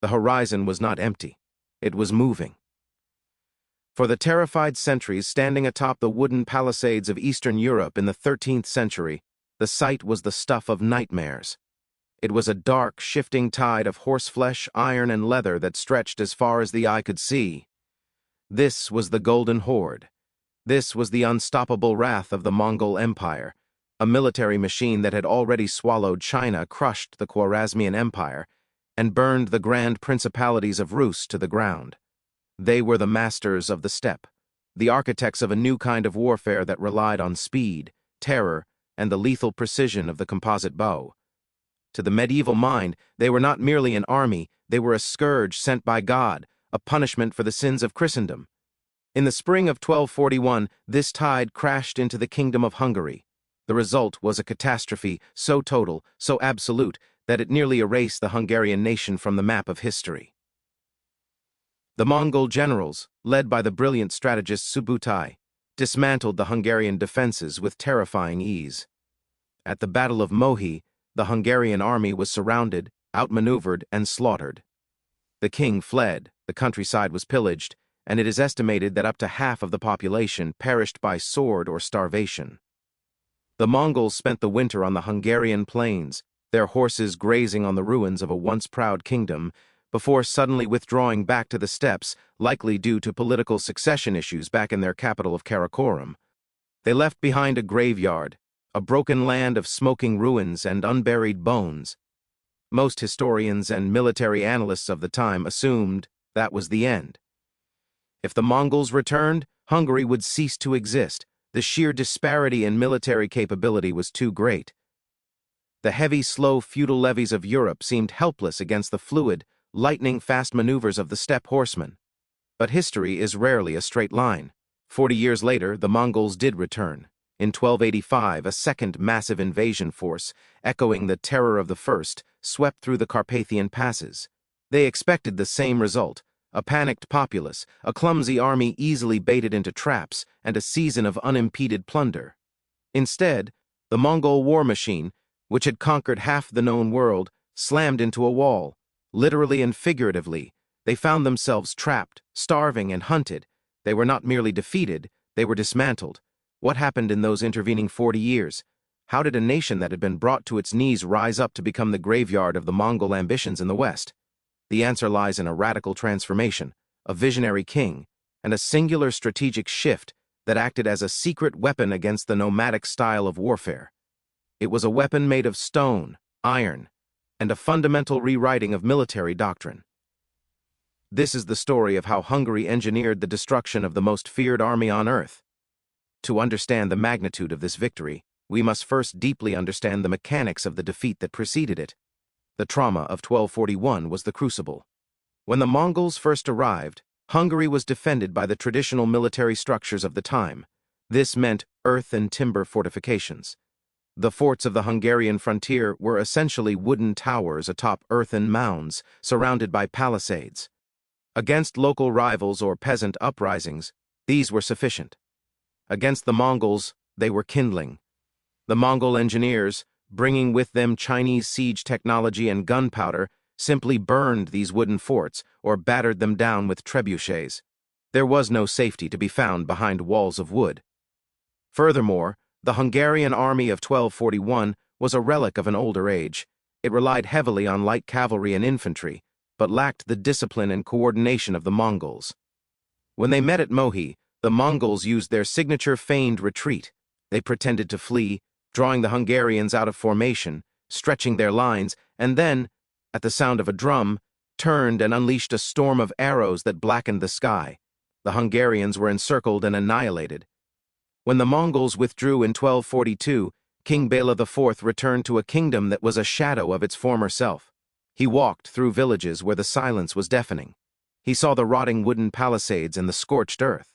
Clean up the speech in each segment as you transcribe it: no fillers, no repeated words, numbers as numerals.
The horizon was not empty. It was moving. For the terrified sentries standing atop the wooden palisades of Eastern Europe in the 13th century, the sight was the stuff of nightmares. It was a dark, shifting tide of horseflesh, iron, and leather that stretched as far as the eye could see. This was the Golden Horde. This was the unstoppable wrath of the Mongol Empire, a military machine that had already swallowed China, crushed the Khwarezmian Empire, and burned the grand principalities of Rus to the ground. They were the masters of the steppe, the architects of a new kind of warfare that relied on speed, terror, and the lethal precision of the composite bow. To the medieval mind, they were not merely an army, they were a scourge sent by God, a punishment for the sins of Christendom. In the spring of 1241, this tide crashed into the kingdom of Hungary. The result was a catastrophe so total, so absolute, that it nearly erased the Hungarian nation from the map of history. The Mongol generals, led by the brilliant strategist Subutai, dismantled the Hungarian defenses with terrifying ease. At the Battle of Mohi, the Hungarian army was surrounded, outmaneuvered, and slaughtered. The king fled, the countryside was pillaged, and it is estimated that up to half of the population perished by sword or starvation. The Mongols spent the winter on the Hungarian plains, their horses grazing on the ruins of a once proud kingdom, before suddenly withdrawing back to the steppes, likely due to political succession issues back in their capital of Karakorum. They left behind a graveyard, a broken land of smoking ruins and unburied bones. Most historians and military analysts of the time assumed that was the end. If the Mongols returned, Hungary would cease to exist. The sheer disparity in military capability was too great. The heavy, slow feudal levies of Europe seemed helpless against the fluid, lightning-fast maneuvers of the steppe horsemen. But history is rarely a straight line. 40 years later, the Mongols did return. In 1285, a second massive invasion force, echoing the terror of the first, swept through the Carpathian passes. They expected the same result: a panicked populace, a clumsy army easily baited into traps, and a season of unimpeded plunder. Instead, the Mongol war machine, which had conquered half the known world, slammed into a wall. Literally and figuratively, they found themselves trapped, starving, and hunted. They were not merely defeated, they were dismantled. What happened in those intervening 40 years? How did a nation that had been brought to its knees rise up to become the graveyard of the Mongol ambitions in the West? The answer lies in a radical transformation, a visionary king, and a singular strategic shift that acted as a secret weapon against the nomadic style of warfare. It was a weapon made of stone, iron, and a fundamental rewriting of military doctrine. This is the story of how Hungary engineered the destruction of the most feared army on earth. To understand the magnitude of this victory, we must first deeply understand the mechanics of the defeat that preceded it. The trauma of 1241 was the crucible. When the Mongols first arrived, Hungary was defended by the traditional military structures of the time. This meant earth and timber fortifications. The forts of the Hungarian frontier were essentially wooden towers atop earthen mounds, surrounded by palisades. Against local rivals or peasant uprisings, these were sufficient. Against the Mongols, they were kindling. The Mongol engineers, bringing with them Chinese siege technology and gunpowder, simply burned these wooden forts or battered them down with trebuchets. There was no safety to be found behind walls of wood. Furthermore, the Hungarian army of 1241 was a relic of an older age. It relied heavily on light cavalry and infantry, but lacked the discipline and coordination of the Mongols. When they met at Mohi, the Mongols used their signature feigned retreat. They pretended to flee, drawing the Hungarians out of formation, stretching their lines, and then, at the sound of a drum, turned and unleashed a storm of arrows that blackened the sky. The Hungarians were encircled and annihilated. When the Mongols withdrew in 1242, King Bela IV returned to a kingdom that was a shadow of its former self. He walked through villages where the silence was deafening. He saw the rotting wooden palisades and the scorched earth.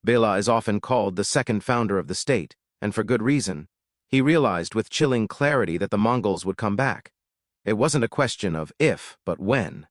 Bela is often called the second founder of the state, and for good reason. He realized with chilling clarity that the Mongols would come back. It wasn't a question of if, but when.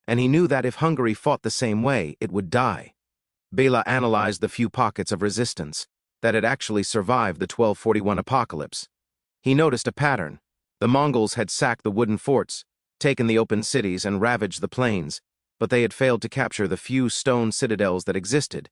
And he knew that if Hungary fought the same way, it would die. Bela analyzed the few pockets of resistance that had actually survived the 1241 apocalypse. He noticed a pattern. The Mongols had sacked the wooden forts, taken the open cities and ravaged the plains, but they had failed to capture the few stone citadels that existed.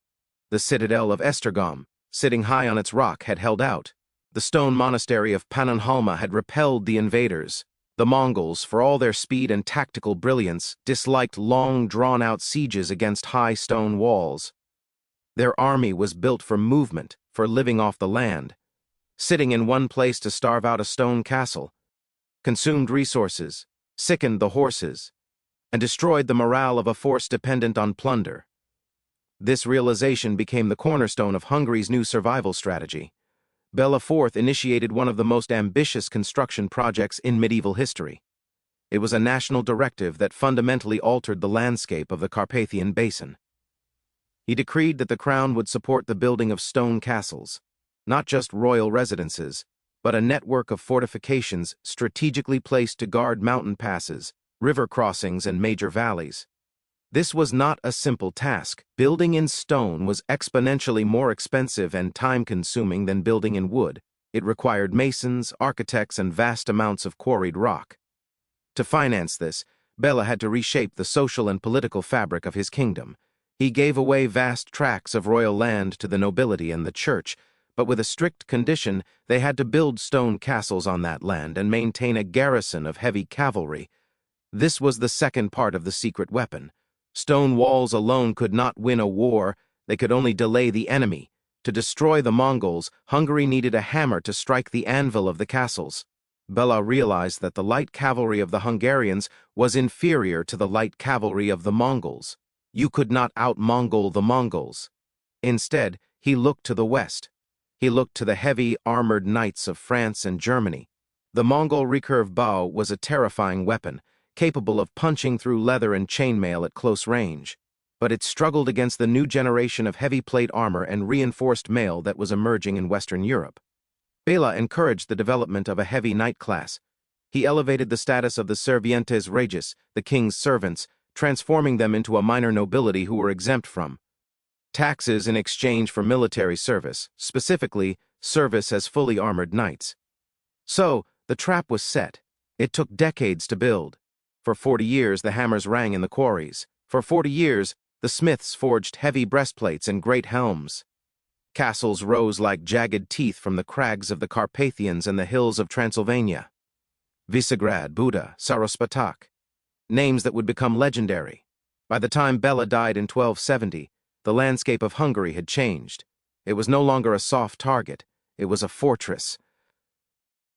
The citadel of Esztergom, sitting high on its rock, had held out. The stone monastery of Pannonhalma had repelled the invaders. The Mongols, for all their speed and tactical brilliance, disliked long, drawn-out sieges against high stone walls. Their army was built for movement, for living off the land. Sitting in one place to starve out a stone castle, consumed resources, sickened the horses, and destroyed the morale of a force dependent on plunder. This realization became the cornerstone of Hungary's new survival strategy. Bela IV initiated one of the most ambitious construction projects in medieval history. It was a national directive that fundamentally altered the landscape of the Carpathian Basin. He decreed that the crown would support the building of stone castles, not just royal residences, but a network of fortifications strategically placed to guard mountain passes, river crossings, and major valleys. This was not a simple task. Building in stone was exponentially more expensive and time-consuming than building in wood. It required masons, architects, and vast amounts of quarried rock. To finance this, Bela had to reshape the social and political fabric of his kingdom. He gave away vast tracts of royal land to the nobility and the church, but with a strict condition: they had to build stone castles on that land and maintain a garrison of heavy cavalry. This was the second part of the secret weapon. Stone walls alone could not win a war, they could only delay the enemy. To destroy the Mongols, Hungary needed a hammer to strike the anvil of the castles. Bela realized that the light cavalry of the Hungarians was inferior to the light cavalry of the Mongols. You could not out-Mongol the Mongols. Instead, he looked to the west. He looked to the heavy, armored knights of France and Germany. The Mongol recurve bow was a terrifying weapon, capable of punching through leather and chainmail at close range. But it struggled against the new generation of heavy plate armor and reinforced mail that was emerging in Western Europe. Bela encouraged the development of a heavy knight class. He elevated the status of the servientes regis, the king's servants, transforming them into a minor nobility who were exempt from taxes in exchange for military service, specifically service as fully armored knights. So, the trap was set. It took decades to build. For 40 years, the hammers rang in the quarries. For 40 years, the smiths forged heavy breastplates and great helms. Castles rose like jagged teeth from the crags of the Carpathians and the hills of Transylvania. Visegrad, Buda, Sarospatak. Names that would become legendary. By the time Bela died in 1270, the landscape of Hungary had changed. It was no longer a soft target. It was a fortress.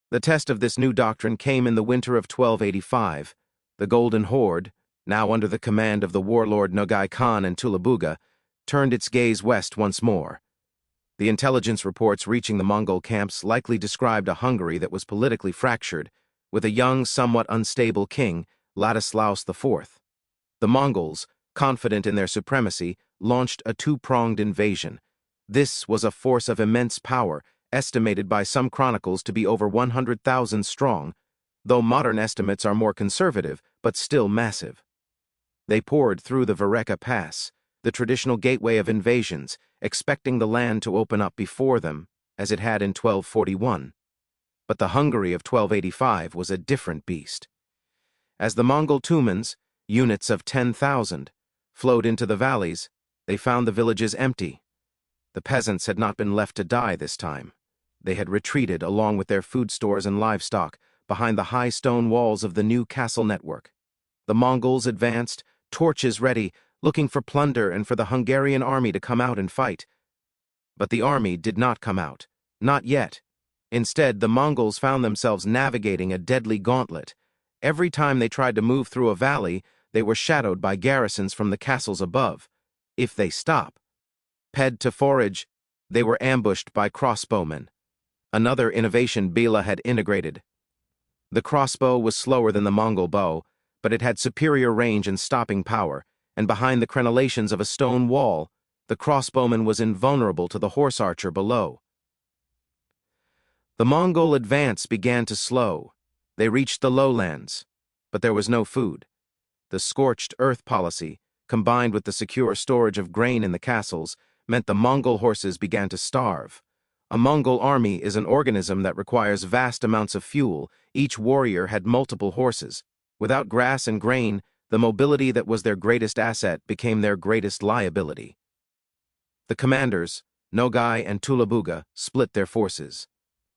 The test of this new doctrine came in the winter of 1285. The Golden Horde, now under the command of the warlord Nogai Khan and Tulabuga, turned its gaze west once more. The intelligence reports reaching the Mongol camps likely described a Hungary that was politically fractured, with a young, somewhat unstable king, Ladislaus IV. The Mongols, confident in their supremacy, launched a two-pronged invasion. This was a force of immense power, estimated by some chronicles to be over 100,000 strong, though modern estimates are more conservative, but still massive. They poured through the Vareka Pass, the traditional gateway of invasions, expecting the land to open up before them, as it had in 1241. But the Hungary of 1285 was a different beast. As the Mongol tumans, units of 10,000, flowed into the valleys, they found the villages empty. The peasants had not been left to die this time. They had retreated along with their food stores and livestock behind the high stone walls of the new castle network. The Mongols advanced, torches ready, looking for plunder and for the Hungarian army to come out and fight. But the army did not come out. Not yet. Instead, the Mongols found themselves navigating a deadly gauntlet. Every time they tried to move through a valley, they were shadowed by garrisons from the castles above. If they stop, ped to forage, they were ambushed by crossbowmen. Another innovation Bela had integrated. The crossbow was slower than the Mongol bow, but it had superior range and stopping power, and behind the crenellations of a stone wall, the crossbowman was invulnerable to the horse archer below. The Mongol advance began to slow. They reached the lowlands, but there was no food. The scorched earth policy, combined with the secure storage of grain in the castles, meant the Mongol horses began to starve. A Mongol army is an organism that requires vast amounts of fuel. Each warrior had multiple horses. Without grass and grain, the mobility that was their greatest asset became their greatest liability. The commanders, Nogai and Tulabuga, split their forces.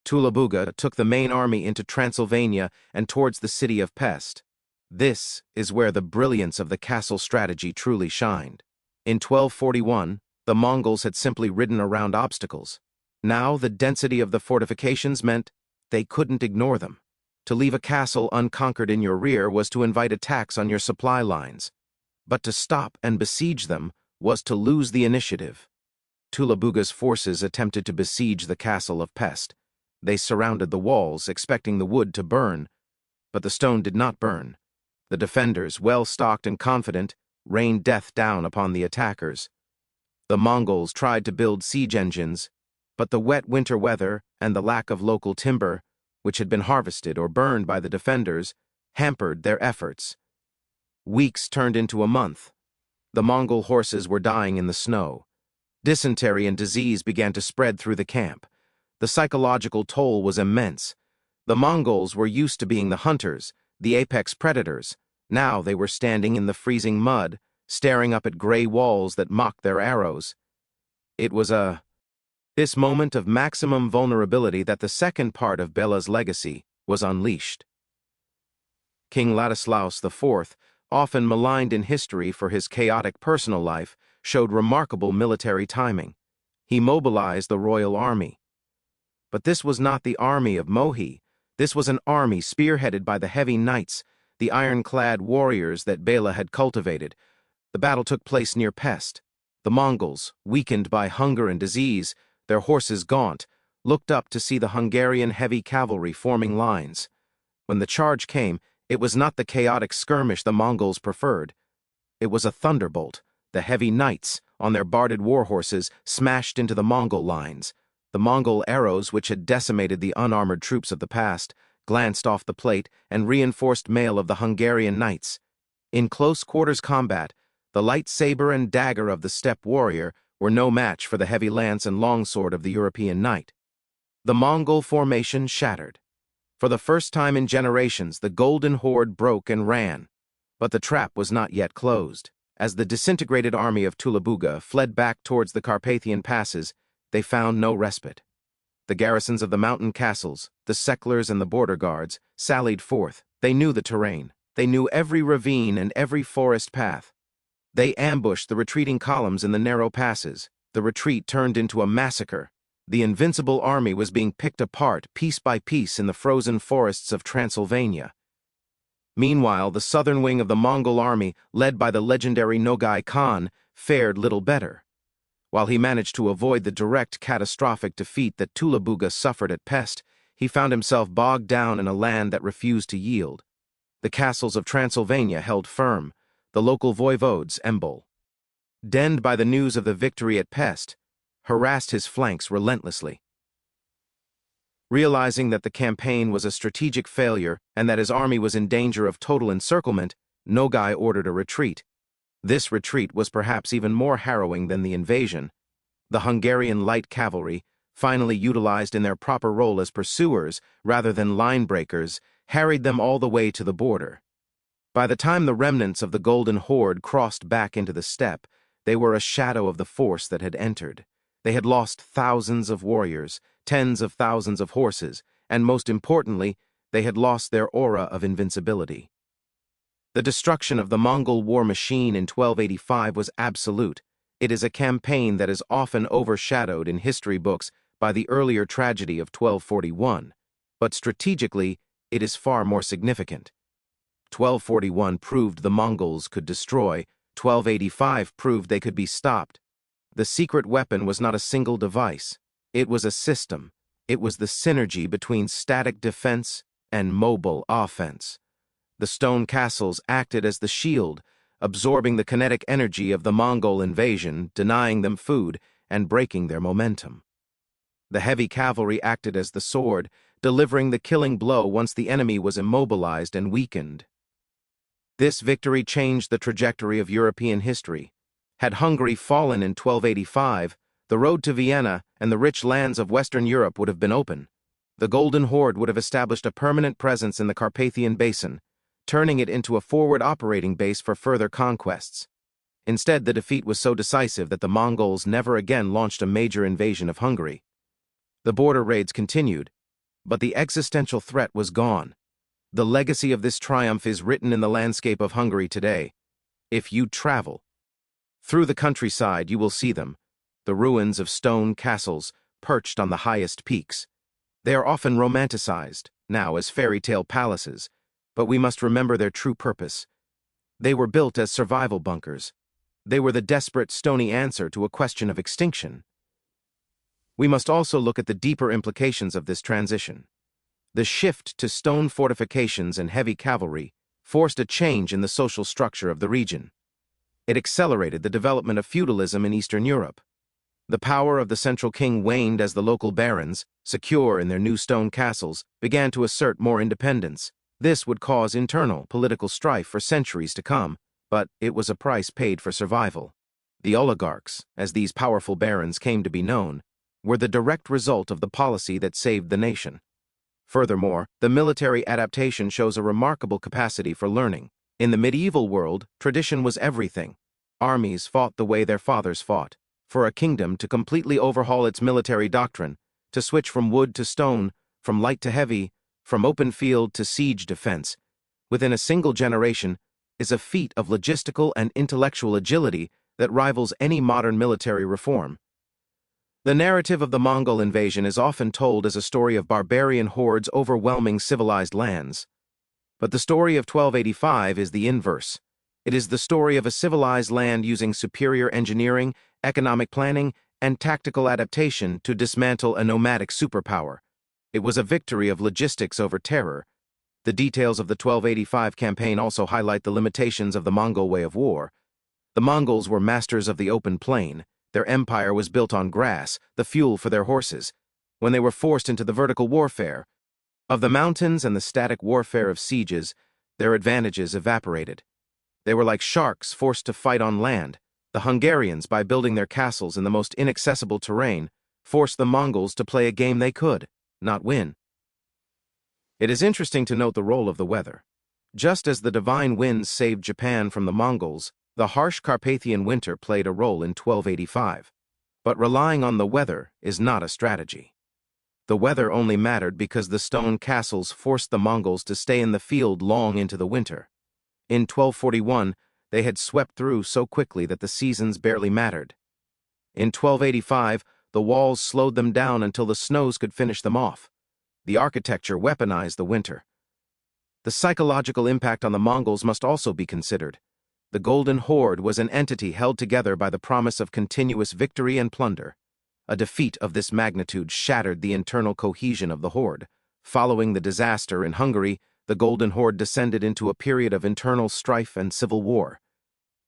Tulabuga took the main army into Transylvania and towards the city of Pest. This is where the brilliance of the castle strategy truly shined. In 1241, the Mongols had simply ridden around obstacles. Now the density of the fortifications meant they couldn't ignore them. To leave a castle unconquered in your rear was to invite attacks on your supply lines. But to stop and besiege them was to lose the initiative. Tulabuga's forces attempted to besiege the castle of Pest. They surrounded the walls, expecting the wood to burn, but the stone did not burn. The defenders, well-stocked and confident, rained death down upon the attackers. The Mongols tried to build siege engines, but the wet winter weather and the lack of local timber, which had been harvested or burned by the defenders, hampered their efforts. Weeks turned into a month. The Mongol horses were dying in the snow. Dysentery and disease began to spread through the camp. The psychological toll was immense. The Mongols were used to being the hunters, the apex predators. Now they were standing in the freezing mud, staring up at gray walls that mocked their arrows. It was this moment of maximum vulnerability that the second part of Bela's legacy was unleashed. King Ladislaus IV, often maligned in history for his chaotic personal life, showed remarkable military timing. He mobilized the royal army. But this was not the army of Mohi. This was an army spearheaded by the heavy knights, the ironclad warriors that Bela had cultivated. The battle took place near Pest. The Mongols, weakened by hunger and disease, their horses gaunt, looked up to see the Hungarian heavy cavalry forming lines. When the charge came, it was not the chaotic skirmish the Mongols preferred. It was a thunderbolt. The heavy knights, on their barded war horses, smashed into the Mongol lines. The Mongol arrows, which had decimated the unarmored troops of the past, glanced off the plate and reinforced mail of the Hungarian knights. In close quarters combat, the light saber and dagger of the steppe warrior were no match for the heavy lance and longsword of the European knight. The Mongol formation shattered. For the first time in generations, the golden horde broke and ran. But the trap was not yet closed. As the disintegrated army of Tulabuga fled back towards the Carpathian passes, they found no respite. The garrisons of the mountain castles, the secklers and the border guards, sallied forth. They knew the terrain. They knew every ravine and every forest path. They ambushed the retreating columns in the narrow passes. The retreat turned into a massacre. The invincible army was being picked apart piece by piece in the frozen forests of Transylvania. Meanwhile, the southern wing of the Mongol army, led by the legendary Nogai Khan, fared little better. While he managed to avoid the direct catastrophic defeat that Tulabuga suffered at Pest, he found himself bogged down in a land that refused to yield. The castles of Transylvania held firm. The local voivodes, Embol, denned by the news of the victory at Pest, harassed his flanks relentlessly. Realizing that the campaign was a strategic failure and that his army was in danger of total encirclement, Nogai ordered a retreat. This retreat was perhaps even more harrowing than the invasion. The Hungarian light cavalry, finally utilized in their proper role as pursuers rather than line breakers, harried them all the way to the border. By the time the remnants of the Golden Horde crossed back into the steppe, they were a shadow of the force that had entered. They had lost thousands of warriors, tens of thousands of horses, and most importantly, they had lost their aura of invincibility. The destruction of the Mongol war machine in 1285 was absolute. It is a campaign that is often overshadowed in history books by the earlier tragedy of 1241, but strategically, it is far more significant. 1241 proved the Mongols could destroy, 1285 proved they could be stopped. The secret weapon was not a single device. It was a system. It was the synergy between static defense and mobile offense. The stone castles acted as the shield, absorbing the kinetic energy of the Mongol invasion, denying them food, and breaking their momentum. The heavy cavalry acted as the sword, delivering the killing blow once the enemy was immobilized and weakened. This victory changed the trajectory of European history. Had Hungary fallen in 1285, the road to Vienna and the rich lands of Western Europe would have been open. The Golden Horde would have established a permanent presence in the Carpathian Basin, turning it into a forward operating base for further conquests. Instead, the defeat was so decisive that the Mongols never again launched a major invasion of Hungary. The border raids continued, but the existential threat was gone. The legacy of this triumph is written in the landscape of Hungary today. If you travel through the countryside, you will see them, the ruins of stone castles perched on the highest peaks. They are often romanticized, now as fairy tale palaces, but we must remember their true purpose. They were built as survival bunkers. They were the desperate, stony answer to a question of extinction. We must also look at the deeper implications of this transition. The shift to stone fortifications and heavy cavalry forced a change in the social structure of the region. It accelerated the development of feudalism in Eastern Europe. The power of the central king waned as the local barons, secure in their new stone castles, began to assert more independence. This would cause internal political strife for centuries to come, but it was a price paid for survival. The oligarchs, as these powerful barons came to be known, were the direct result of the policy that saved the nation. Furthermore, the military adaptation shows a remarkable capacity for learning. In the medieval world, tradition was everything. Armies fought the way their fathers fought. For a kingdom to completely overhaul its military doctrine, to switch from wood to stone, from light to heavy, from open field to siege defense, within a single generation, is a feat of logistical and intellectual agility that rivals any modern military reform. The narrative of the Mongol invasion is often told as a story of barbarian hordes overwhelming civilized lands. But the story of 1285 is the inverse. It is the story of a civilized land using superior engineering, economic planning, and tactical adaptation to dismantle a nomadic superpower. It was a victory of logistics over terror. The details of the 1285 campaign also highlight the limitations of the Mongol way of war. The Mongols were masters of the open plain. Their empire was built on grass, the fuel for their horses. When they were forced into the vertical warfare of the mountains and the static warfare of sieges, their advantages evaporated. They were like sharks forced to fight on land. The Hungarians, by building their castles in the most inaccessible terrain, forced the Mongols to play a game they could, not win. It is interesting to note the role of the weather. Just as the divine winds saved Japan from the Mongols, the harsh Carpathian winter played a role in 1285. But relying on the weather is not a strategy. The weather only mattered because the stone castles forced the Mongols to stay in the field long into the winter. In 1241, they had swept through so quickly that the seasons barely mattered. In 1285, the walls slowed them down until the snows could finish them off. The architecture weaponized the winter. The psychological impact on the Mongols must also be considered. The Golden Horde was an entity held together by the promise of continuous victory and plunder. A defeat of this magnitude shattered the internal cohesion of the Horde. Following the disaster in Hungary, the Golden Horde descended into a period of internal strife and civil war.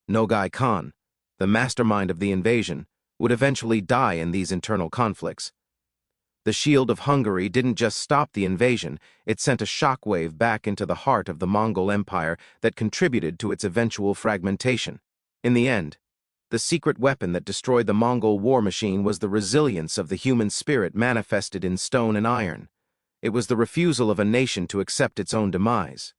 Nogai Khan, the mastermind of the invasion, would eventually die in these internal conflicts. The Shield of Hungary didn't just stop the invasion, it sent a shockwave back into the heart of the Mongol Empire that contributed to its eventual fragmentation. In the end, the secret weapon that destroyed the Mongol war machine was the resilience of the human spirit manifested in stone and iron. It was the refusal of a nation to accept its own demise.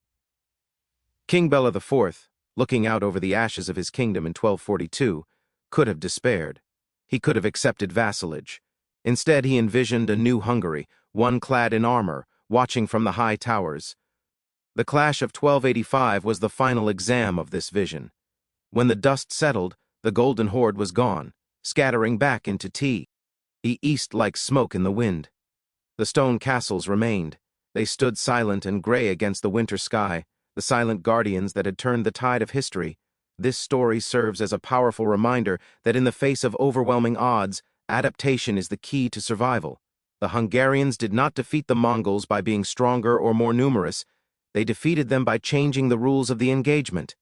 King Bela IV, looking out over the ashes of his kingdom in 1242, could have despaired. He could have accepted vassalage. Instead, he envisioned a new Hungary, one clad in armor, watching from the high towers. The clash of 1285 was the final exam of this vision. When the dust settled, the Golden Horde was gone, scattering back into the east like smoke in the wind. The stone castles remained. They stood silent and gray against the winter sky, the silent guardians that had turned the tide of history. This story serves as a powerful reminder that in the face of overwhelming odds, adaptation is the key to survival. The Hungarians did not defeat the Mongols by being stronger or more numerous. They defeated them by changing the rules of the engagement.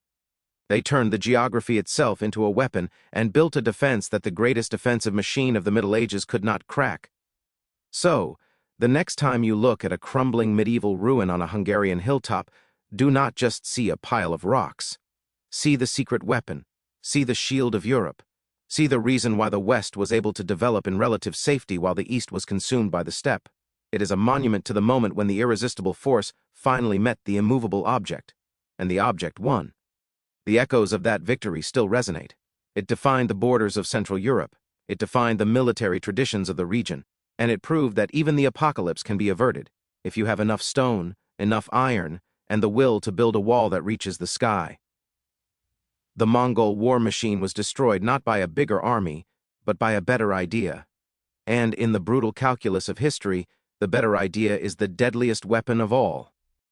They turned the geography itself into a weapon and built a defense that the greatest defensive machine of the Middle Ages could not crack. So, the next time you look at a crumbling medieval ruin on a Hungarian hilltop, do not just see a pile of rocks. See the secret weapon. See the shield of Europe. See the reason why the West was able to develop in relative safety while the East was consumed by the steppe. It is a monument to the moment when the irresistible force finally met the immovable object. and the object won. The echoes of that victory still resonate. It defined the borders of Central Europe, it defined the military traditions of the region, and it proved that even the apocalypse can be averted if you have enough stone, enough iron, and the will to build a wall that reaches the sky. The Mongol war machine was destroyed not by a bigger army, but by a better idea. And in the brutal calculus of history, the better idea is the deadliest weapon of all.